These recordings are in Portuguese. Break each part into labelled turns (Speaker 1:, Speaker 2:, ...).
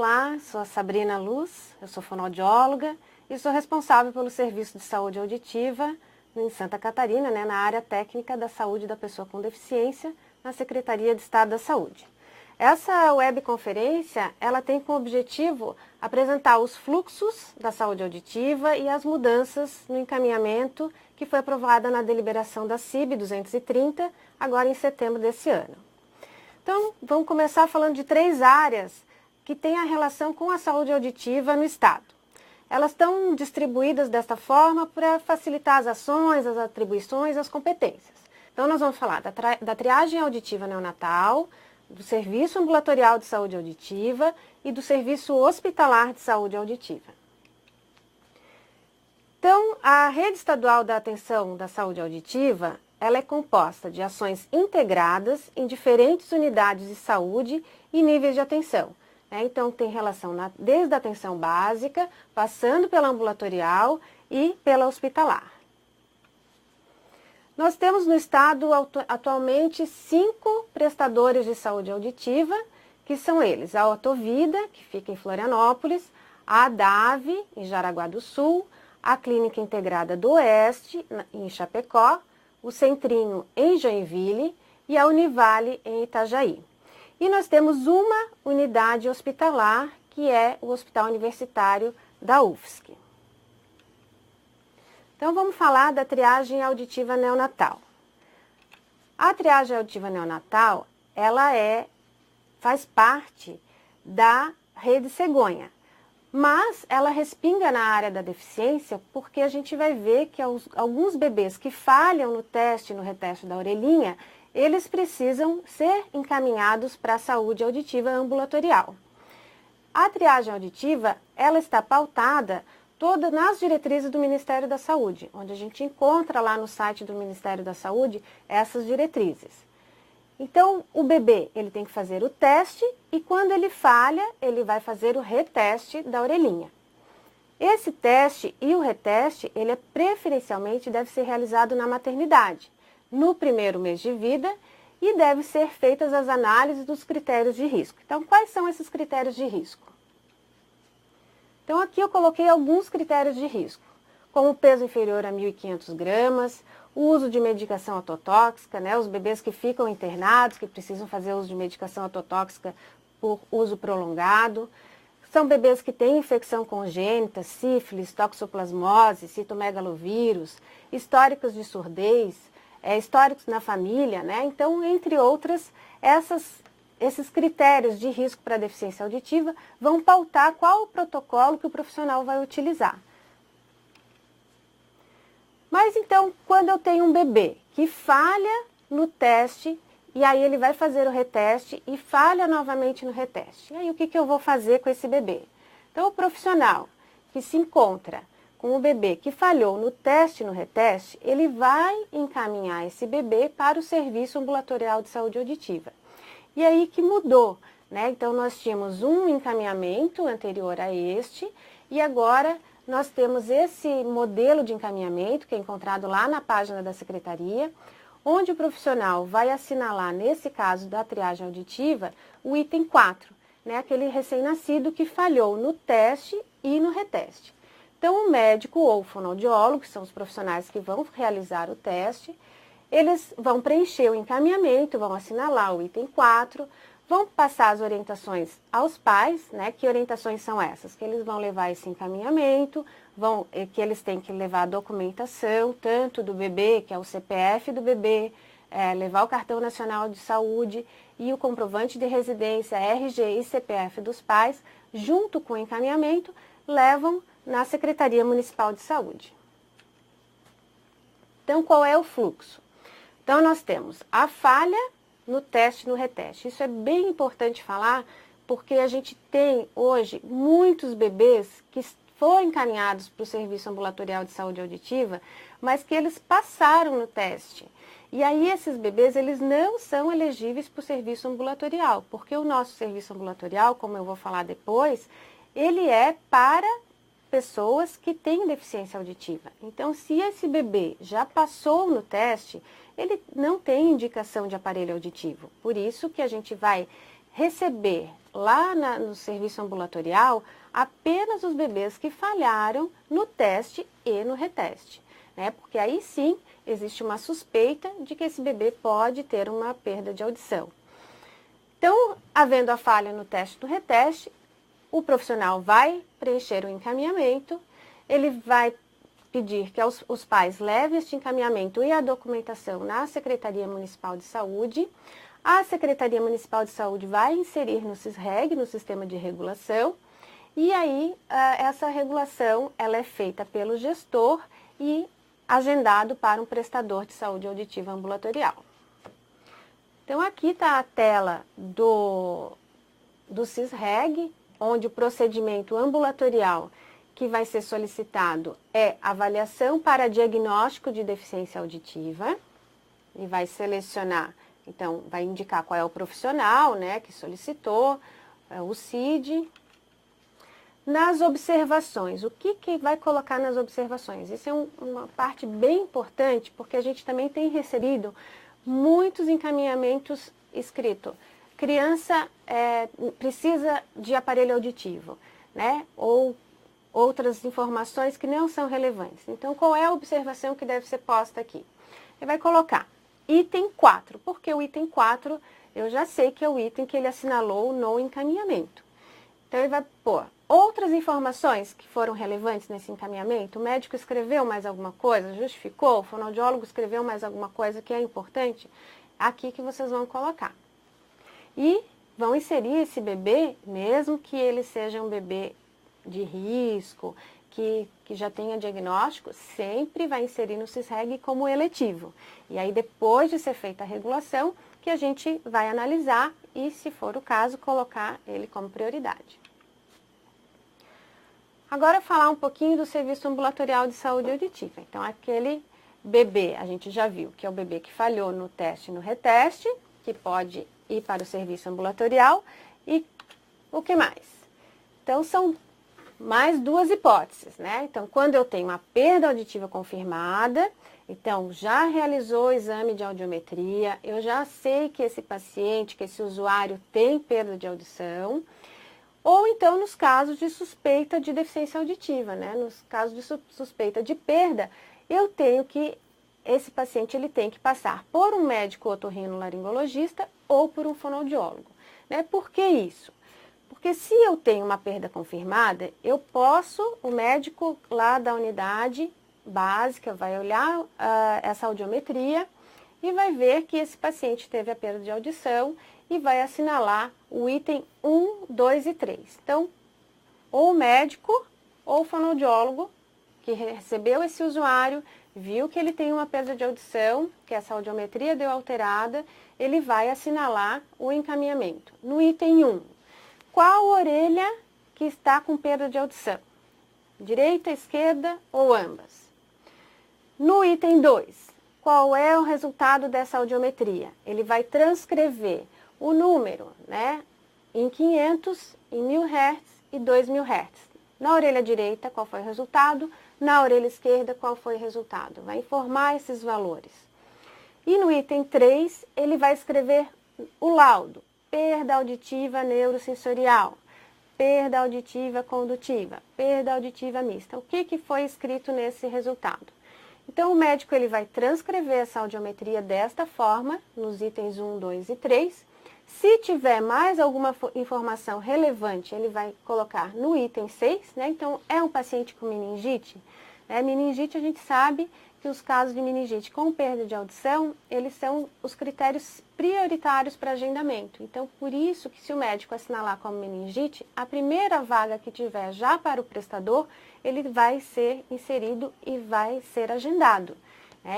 Speaker 1: Olá, sou a Sabrina Luz, eu sou fonoaudióloga e sou responsável pelo Serviço de Saúde Auditiva em Santa Catarina, na área técnica da saúde da pessoa com deficiência, na Secretaria de Estado da Saúde. Essa webconferência, ela tem como objetivo apresentar os fluxos da saúde auditiva e as mudanças no encaminhamento que foi aprovada na deliberação da CIB 230, agora em setembro desse ano. Então, vamos começar falando de 3 áreas que têm a relação com a saúde auditiva no Estado. Elas estão distribuídas desta forma para facilitar as ações, as atribuições, as competências. Então, nós vamos falar da triagem auditiva neonatal, do serviço ambulatorial de saúde auditiva e do serviço hospitalar de saúde auditiva. Então, a rede estadual da atenção da saúde auditiva, ela é composta de ações integradas em diferentes unidades de saúde e níveis de atenção. Então, tem relação desde a atenção básica, passando pela ambulatorial e pela hospitalar. Nós temos no estado atualmente 5 prestadores de saúde auditiva, que são eles: a Otovida, que fica em Florianópolis, a ADAVE, em Jaraguá do Sul, a Clínica Integrada do Oeste, em Chapecó, o Centrinho, em Joinville, e a Univale, em Itajaí. E nós temos uma unidade hospitalar, que é o Hospital Universitário da UFSC. Então, vamos falar da triagem auditiva neonatal. A triagem auditiva neonatal, ela faz parte da rede cegonha, mas ela respinga na área da deficiência porque a gente vai ver que alguns bebês que falham no teste, no reteste da orelhinha, eles precisam ser encaminhados para a saúde auditiva ambulatorial. A triagem auditiva, ela está pautada toda nas diretrizes do Ministério da Saúde, onde a gente encontra lá no site do Ministério da Saúde essas diretrizes. Então, o bebê, ele tem que fazer o teste e quando ele falha, ele vai fazer o reteste da orelhinha. Esse teste e o reteste, ele preferencialmente deve ser realizado na maternidade, no primeiro mês de vida, e deve ser feitas as análises dos critérios de risco. Então, quais são esses critérios de risco? Então, aqui eu coloquei alguns critérios de risco, como peso inferior a 1.500 gramas, o uso de medicação ototóxica, os bebês que ficam internados, que precisam fazer uso de medicação ototóxica por uso prolongado. São bebês que têm infecção congênita, sífilis, toxoplasmose, citomegalovírus, históricos de surdez, históricos na família, Então, entre outras, esses critérios de risco para deficiência auditiva vão pautar qual o protocolo que o profissional vai utilizar. Mas então, quando eu tenho um bebê que falha no teste, e aí ele vai fazer o reteste e falha novamente no reteste, e aí o que eu vou fazer com esse bebê? Então, o profissional que se encontra com o bebê que falhou no teste e no reteste, ele vai encaminhar esse bebê para o Serviço Ambulatorial de Saúde Auditiva. E aí que mudou, Então, nós tínhamos um encaminhamento anterior a este, e agora nós temos esse modelo de encaminhamento, que é encontrado lá na página da Secretaria, onde o profissional vai assinalar, nesse caso da triagem auditiva, o item 4, aquele recém-nascido que falhou no teste e no reteste. Então, o médico ou o fonoaudiólogo, que são os profissionais que vão realizar o teste, eles vão preencher o encaminhamento, vão assinalar o item 4, vão passar as orientações aos pais, Que orientações são essas? Que eles vão levar esse encaminhamento, que eles têm que levar a documentação, tanto do bebê, que é o CPF do bebê, levar o cartão nacional de saúde e o comprovante de residência, RG e CPF dos pais, junto com o encaminhamento, levam na Secretaria Municipal de Saúde. Então, qual é o fluxo? Então, nós temos a falha no teste e no reteste. Isso é bem importante falar, porque a gente tem hoje muitos bebês que foram encaminhados para o Serviço Ambulatorial de Saúde Auditiva, mas que eles passaram no teste. E aí esses bebês, eles não são elegíveis para o serviço ambulatorial, porque o nosso serviço ambulatorial, como eu vou falar depois, ele é para pessoas que têm deficiência auditiva. Então, se esse bebê já passou no teste, ele não tem indicação de aparelho auditivo. Por isso que a gente vai receber lá no serviço ambulatorial apenas os bebês que falharam no teste e no reteste, né? Porque aí sim existe uma suspeita de que esse bebê pode ter uma perda de audição. Então, havendo a falha no teste e no reteste, o profissional vai preencher o encaminhamento, ele vai pedir que os pais levem este encaminhamento e a documentação na Secretaria Municipal de Saúde. A Secretaria Municipal de Saúde vai inserir no SISREG, no Sistema de Regulação, e aí essa regulação ela é feita pelo gestor e agendado para um prestador de saúde auditiva ambulatorial. Então aqui está a tela do SISREG, onde o procedimento ambulatorial que vai ser solicitado é avaliação para diagnóstico de deficiência auditiva, e vai selecionar, então vai indicar qual é o profissional, né, que solicitou, o CID. Nas observações, o que vai colocar nas observações? Isso é uma parte bem importante, porque a gente também tem recebido muitos encaminhamentos escritos. Criança precisa de aparelho auditivo, né? Ou outras informações que não são relevantes. Então, qual é a observação que deve ser posta aqui? Ele vai colocar item 4, porque o item 4 eu já sei que é o item que ele assinalou no encaminhamento. Então, ele vai pôr outras informações que foram relevantes nesse encaminhamento. O médico escreveu mais alguma coisa, justificou, o fonoaudiólogo escreveu mais alguma coisa que é importante, aqui que vocês vão colocar. E vão inserir esse bebê, mesmo que ele seja um bebê de risco, que já tenha diagnóstico, sempre vai inserir no SISREG como eletivo. E aí, depois de ser feita a regulação, que a gente vai analisar e, se for o caso, colocar ele como prioridade. Agora, falar um pouquinho do serviço ambulatorial de saúde auditiva. Então, aquele bebê, a gente já viu que é o bebê que falhou no teste e no reteste, que pode ir para o serviço ambulatorial. E o que mais? Então, são mais duas hipóteses, né? Então, quando eu tenho uma perda auditiva confirmada, então já realizou o exame de audiometria, eu já sei que esse paciente, que esse usuário tem perda de audição, ou então nos casos de suspeita de deficiência auditiva, né? Nos casos de suspeita de perda, eu tenho que, esse paciente ele tem que passar por um médico otorrinolaringologista ou por um fonoaudiólogo, né? Por que isso? Porque se eu tenho uma perda confirmada, eu posso, o médico lá da unidade básica vai olhar essa audiometria e vai ver que esse paciente teve a perda de audição e vai assinalar o item 1, 2 e 3. Então, ou o médico ou o fonoaudiólogo que recebeu esse usuário, viu que ele tem uma perda de audição, que essa audiometria deu alterada, ele vai assinalar o encaminhamento. No item 1, qual orelha que está com perda de audição? Direita, esquerda ou ambas? No item 2, qual é o resultado dessa audiometria? Ele vai transcrever o número, né, em 500, em 1000 Hz e 2000 Hz. Na orelha direita, qual foi o resultado? Na orelha esquerda, qual foi o resultado? Vai informar esses valores. E no item 3, ele vai escrever o laudo. Perda auditiva neurosensorial, perda auditiva condutiva, perda auditiva mista. O que foi escrito nesse resultado? Então, o médico ele vai transcrever essa audiometria desta forma, nos itens 1, 2 e 3. Se tiver mais alguma informação relevante, ele vai colocar no item 6, né? Então, é um paciente com meningite? Meningite, a gente sabe que os casos de meningite com perda de audição, eles são os critérios prioritários para agendamento. Então, por isso que se o médico assinalar como meningite, a primeira vaga que tiver já para o prestador, ele vai ser inserido e vai ser agendado.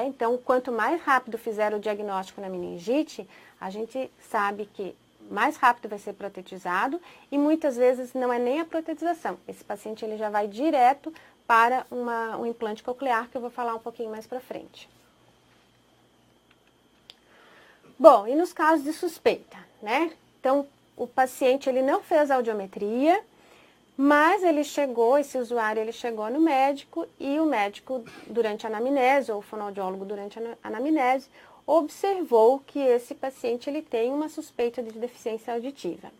Speaker 1: Então, quanto mais rápido fizer o diagnóstico na meningite, a gente sabe que mais rápido vai ser protetizado e muitas vezes não é nem a protetização. Esse paciente ele já vai direto para um implante coclear, que eu vou falar um pouquinho mais para frente. Bom, e nos casos de suspeita, né? Então, o paciente ele não fez a audiometria, mas ele chegou, esse usuário ele chegou no médico e o médico, durante a anamnese, ou o fonoaudiólogo durante a anamnese, observou que esse paciente ele tem uma suspeita de deficiência auditiva.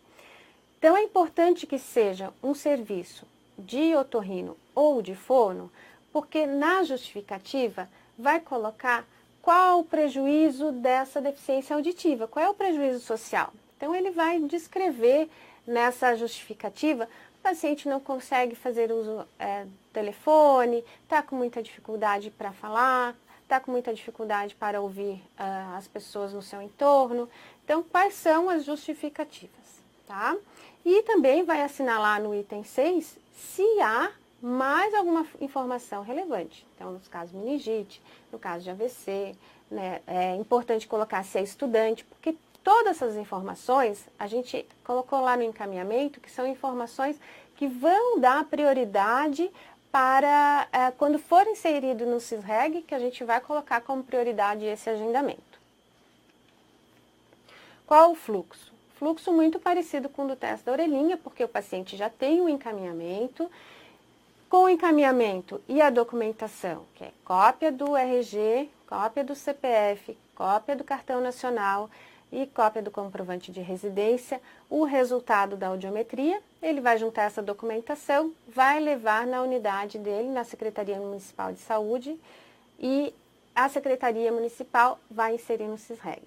Speaker 1: Então, é importante que seja um serviço de otorrino ou de fono, porque na justificativa vai colocar qual o prejuízo dessa deficiência auditiva, qual é o prejuízo social. Então, ele vai descrever nessa justificativa, o paciente não consegue fazer uso do telefone, está com muita dificuldade para falar, está com muita dificuldade para ouvir as pessoas no seu entorno. Então, quais são as justificativas, tá? E também vai assinalar no item 6 se há mais alguma informação relevante. Então, nos casos de meningite, no caso de AVC, né, é importante colocar se é estudante, porque todas essas informações a gente colocou lá no encaminhamento, que são informações que vão dar prioridade para quando for inserido no CISREG, que a gente vai colocar como prioridade esse agendamento. Qual o fluxo? Fluxo muito parecido com o do teste da orelhinha, porque o paciente já tem o encaminhamento. Com o encaminhamento e a documentação, que é cópia do RG, cópia do CPF, cópia do cartão nacional e cópia do comprovante de residência, o resultado da audiometria, ele vai juntar essa documentação, vai levar na unidade dele, na Secretaria Municipal de Saúde, e a Secretaria Municipal vai inserir no CISREG.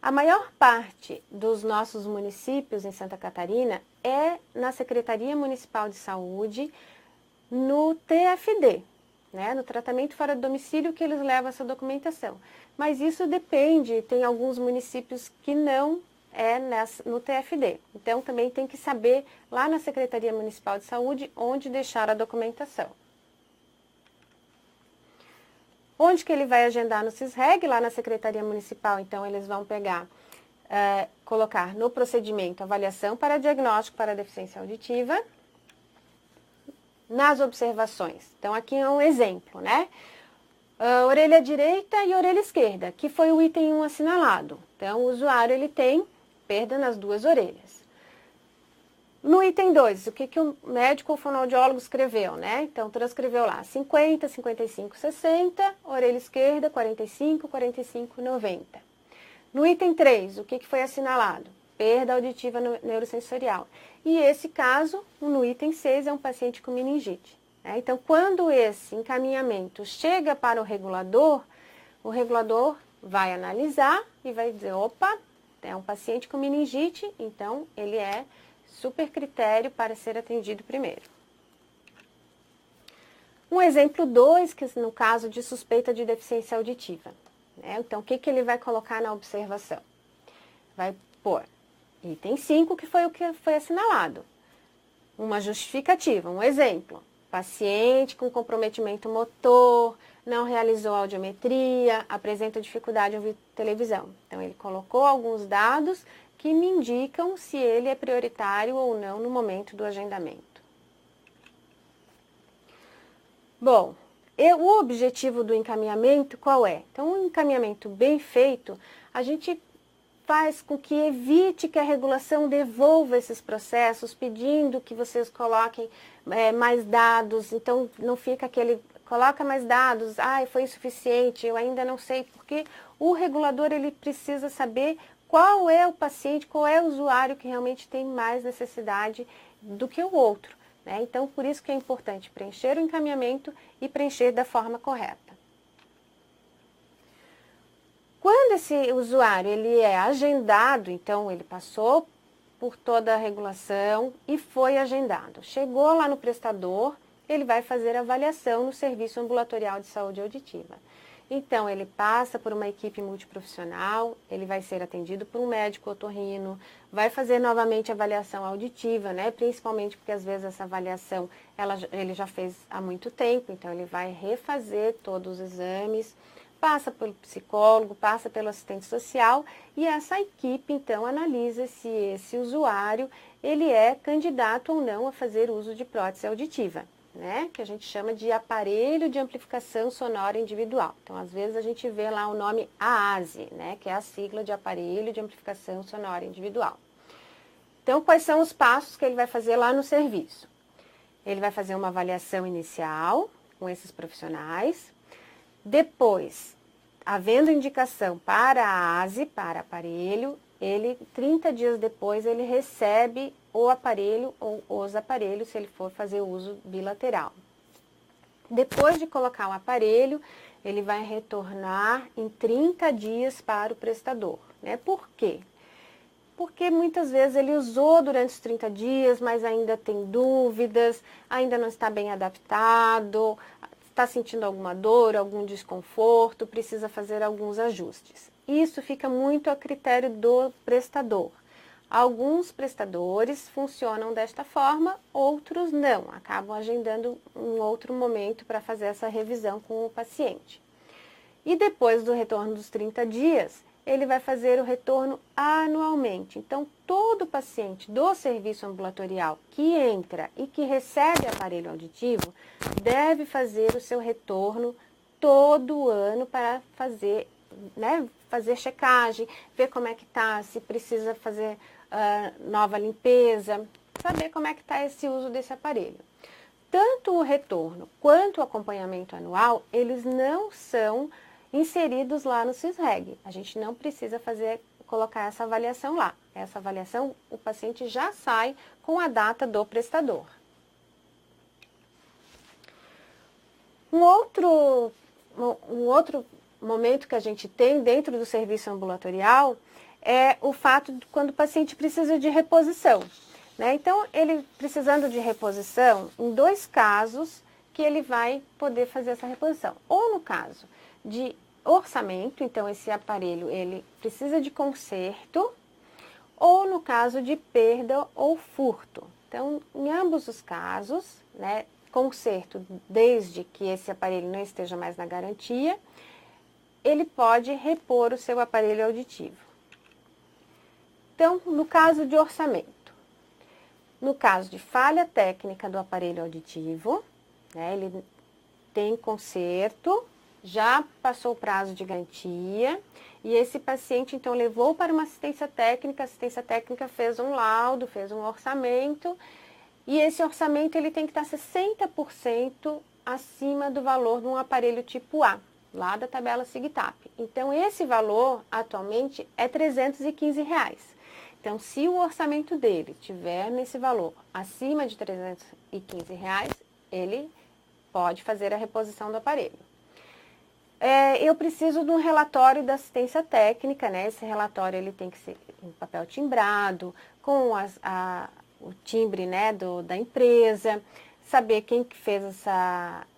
Speaker 1: A maior parte dos nossos municípios em Santa Catarina é na Secretaria Municipal de Saúde, no TFD, né, no tratamento fora do domicílio, que eles levam essa documentação. Mas isso depende, tem alguns municípios que não é no TFD. Então, também tem que saber lá na Secretaria Municipal de Saúde onde deixar a documentação. Onde que ele vai agendar no CISREG? Lá na Secretaria Municipal, então, eles vão pegar, colocar no procedimento avaliação para diagnóstico para deficiência auditiva, nas observações. Então, aqui é um exemplo, né? Orelha direita e orelha esquerda, que foi o item 1 assinalado. Então, o usuário ele tem perda nas duas orelhas. No item 2, o que o médico ou fonoaudiólogo escreveu, né? Então, transcreveu lá 50, 55, 60, orelha esquerda 45, 45, 90. No item 3, o que foi assinalado? Perda auditiva neurosensorial. E esse caso, no item 6, é um paciente com meningite. Né? Então, quando esse encaminhamento chega para o regulador vai analisar e vai dizer, opa, é um paciente com meningite, então ele é super critério para ser atendido primeiro. Um exemplo 2, que no caso de suspeita de deficiência auditiva. Né? Então, o que ele vai colocar na observação? Vai pôr item 5, que foi o que foi assinalado. Uma justificativa, um exemplo. Paciente com comprometimento motor, não realizou audiometria, apresenta dificuldade em ouvir televisão. Então, ele colocou alguns dados que me indicam se ele é prioritário ou não no momento do agendamento. Bom, o objetivo do encaminhamento qual é? Então, um encaminhamento bem feito, a gente faz com que evite que a regulação devolva esses processos, pedindo que vocês coloquem mais dados. Então, não fica coloca mais dados, foi insuficiente, eu ainda não sei, porque o regulador ele precisa saber qual é o paciente, qual é o usuário que realmente tem mais necessidade do que o outro. Né? Então, por isso que é importante preencher o encaminhamento e preencher da forma correta. Quando esse usuário ele é agendado, então ele passou por toda a regulação e foi agendado. Chegou lá no prestador, ele vai fazer avaliação no Serviço Ambulatorial de Saúde Auditiva. Então, ele passa por uma equipe multiprofissional, ele vai ser atendido por um médico otorrino, vai fazer novamente avaliação auditiva, né? Principalmente porque às vezes essa avaliação ele já fez há muito tempo, então ele vai refazer todos os exames, passa pelo psicólogo, passa pelo assistente social e essa equipe, então, analisa se esse usuário, ele é candidato ou não a fazer uso de prótese auditiva, né? Que a gente chama de aparelho de amplificação sonora individual. Então, às vezes, a gente vê lá o nome AASI, né? Que é a sigla de aparelho de amplificação sonora individual. Então, quais são os passos que ele vai fazer lá no serviço? Ele vai fazer uma avaliação inicial com esses profissionais. Depois, havendo indicação para a ASE, para aparelho, 30 dias depois, ele recebe o aparelho ou os aparelhos, se ele for fazer uso bilateral. Depois de colocar o aparelho, ele vai retornar em 30 dias para o prestador, né? Por quê? Porque muitas vezes ele usou durante os 30 dias, mas ainda tem dúvidas, ainda não está bem adaptado, está sentindo alguma dor, algum desconforto, precisa fazer alguns ajustes. Isso fica muito a critério do prestador. Alguns prestadores funcionam desta forma, outros não, acabam agendando um outro momento para fazer essa revisão com o paciente. E depois do retorno dos 30 dias, ele vai fazer o retorno anualmente. Então, todo paciente do serviço ambulatorial que entra e que recebe aparelho auditivo deve fazer o seu retorno todo ano para fazer, né, fazer checagem, ver como é que está, se precisa fazer nova limpeza, saber como é que está esse uso desse aparelho. Tanto o retorno quanto o acompanhamento anual, eles não são inseridos lá no CISREG. A gente não precisa colocar essa avaliação lá. Essa avaliação, o paciente já sai com a data do prestador. Um outro momento que a gente tem dentro do serviço ambulatorial é o fato de quando o paciente precisa de reposição, né? Então, ele precisando de reposição, em 2 casos que ele vai poder fazer essa reposição. Ou no caso de orçamento, então esse aparelho ele precisa de conserto, ou no caso de perda ou furto. Então, em ambos os casos, né, conserto desde que esse aparelho não esteja mais na garantia, ele pode repor o seu aparelho auditivo. Então, no caso de orçamento, no caso de falha técnica do aparelho auditivo, né, ele tem conserto, já passou o prazo de garantia, e esse paciente, então, levou para uma assistência técnica, a assistência técnica fez um laudo, fez um orçamento, e esse orçamento ele tem que estar 60% acima do valor de um aparelho tipo A, lá da tabela SIGTAP. Então, esse valor, atualmente, é R$ 315. Então, se o orçamento dele tiver nesse valor acima de R$ 315, ele pode fazer a reposição do aparelho. Eu preciso de um relatório da assistência técnica, né? Esse relatório ele tem que ser em papel timbrado, com o timbre, né, da empresa, saber quem que fez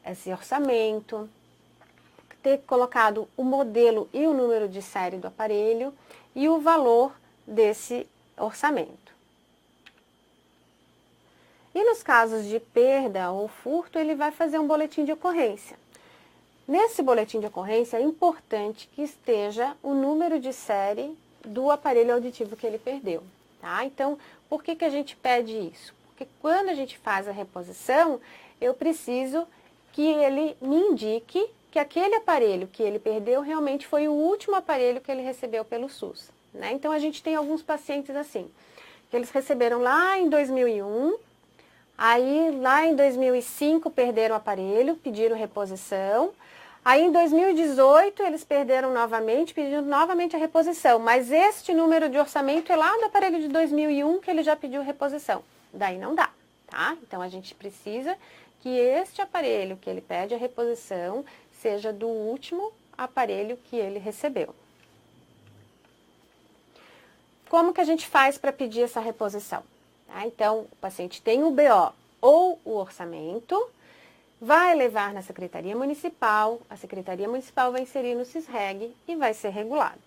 Speaker 1: esse orçamento, ter colocado o modelo e o número de série do aparelho e o valor desse orçamento. E nos casos de perda ou furto, ele vai fazer um boletim de ocorrência. Nesse boletim de ocorrência é importante que esteja o número de série do aparelho auditivo que ele perdeu, tá? Então, por que a gente pede isso? Porque quando a gente faz a reposição, eu preciso que ele me indique que aquele aparelho que ele perdeu realmente foi o último aparelho que ele recebeu pelo SUS, né? Então, a gente tem alguns pacientes assim, que eles receberam lá em 2001, aí lá em 2005 perderam o aparelho, pediram reposição. Aí em 2018 eles perderam novamente, pedindo novamente a reposição. Mas este número de orçamento é lá do aparelho de 2001 que ele já pediu reposição. Daí não dá, tá? Então a gente precisa que este aparelho que ele pede a reposição seja do último aparelho que ele recebeu. Como que a gente faz para pedir essa reposição? Tá? Então, o paciente tem o BO ou o orçamento, vai levar na Secretaria Municipal, a Secretaria Municipal vai inserir no CISREG e vai ser regulado.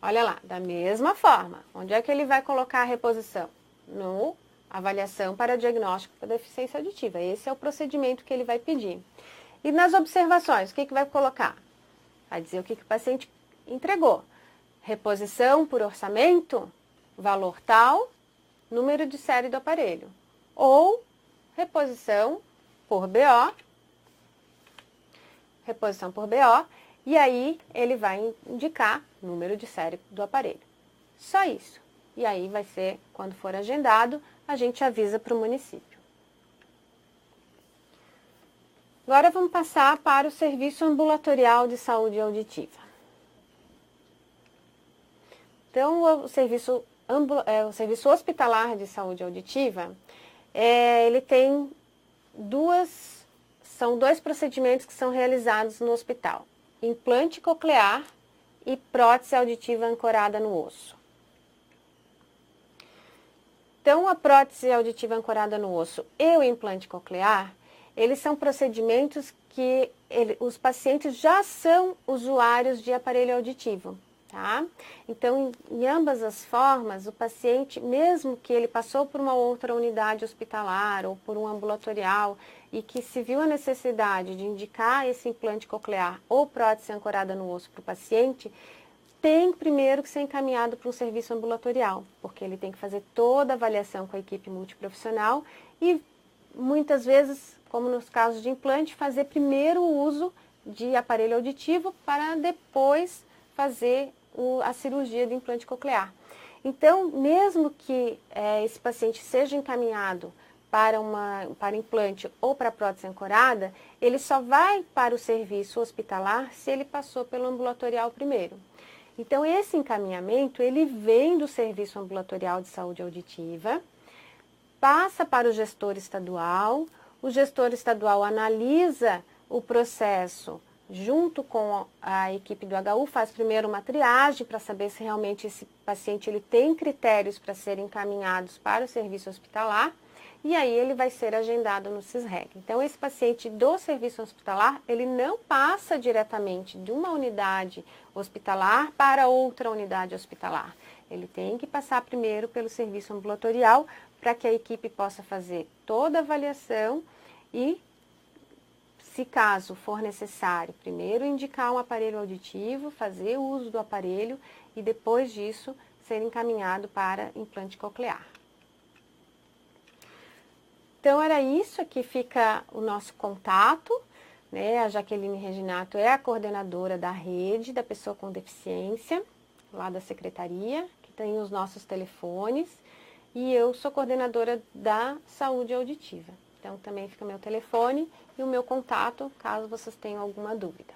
Speaker 1: Olha lá, da mesma forma, onde é que ele vai colocar a reposição? No avaliação para diagnóstico da deficiência auditiva. Esse é o procedimento que ele vai pedir. E nas observações, o que vai colocar? Vai dizer o que o paciente entregou. Reposição por orçamento, valor tal, número de série do aparelho. Ou reposição por BO, e aí ele vai indicar número de série do aparelho. Só isso. E aí vai ser, quando for agendado, a gente avisa para o município. Agora vamos passar para o serviço ambulatorial de saúde auditiva. Então, o serviço hospitalar de saúde auditiva, ele tem são dois procedimentos que são realizados no hospital: implante coclear e prótese auditiva ancorada no osso. Então, a prótese auditiva ancorada no osso e o implante coclear, eles são procedimentos que os pacientes já são usuários de aparelho auditivo, tá? Então, em ambas as formas, o paciente, mesmo que ele passou por uma outra unidade hospitalar ou por um ambulatorial e que se viu a necessidade de indicar esse implante coclear ou prótese ancorada no osso para o paciente, tem primeiro que ser encaminhado para um serviço ambulatorial, porque ele tem que fazer toda a avaliação com a equipe multiprofissional e muitas vezes, como nos casos de implante, fazer primeiro o uso de aparelho auditivo para depois fazer a cirurgia de implante coclear. Então, mesmo que esse paciente seja encaminhado para implante ou para prótese ancorada, ele só vai para o serviço hospitalar se ele passou pelo ambulatorial primeiro. Então, esse encaminhamento, ele vem do Serviço Ambulatorial de Saúde Auditiva, passa para o gestor estadual analisa o processo junto com a equipe do HU, faz primeiro uma triagem para saber se realmente esse paciente ele tem critérios para serem encaminhados para o serviço hospitalar, e aí ele vai ser agendado no CISREG. Então, esse paciente do serviço hospitalar, ele não passa diretamente de uma unidade hospitalar para outra unidade hospitalar. Ele tem que passar primeiro pelo serviço ambulatorial para que a equipe possa fazer toda a avaliação e, se caso for necessário, primeiro indicar um aparelho auditivo, fazer o uso do aparelho e depois disso ser encaminhado para implante coclear. Então, era isso, aqui fica o nosso contato, né? A Jaqueline Reginato é a coordenadora da rede da pessoa com deficiência, lá da secretaria, que tem os nossos telefones, e eu sou coordenadora da saúde auditiva. Então, também fica meu telefone e o meu contato, caso vocês tenham alguma dúvida.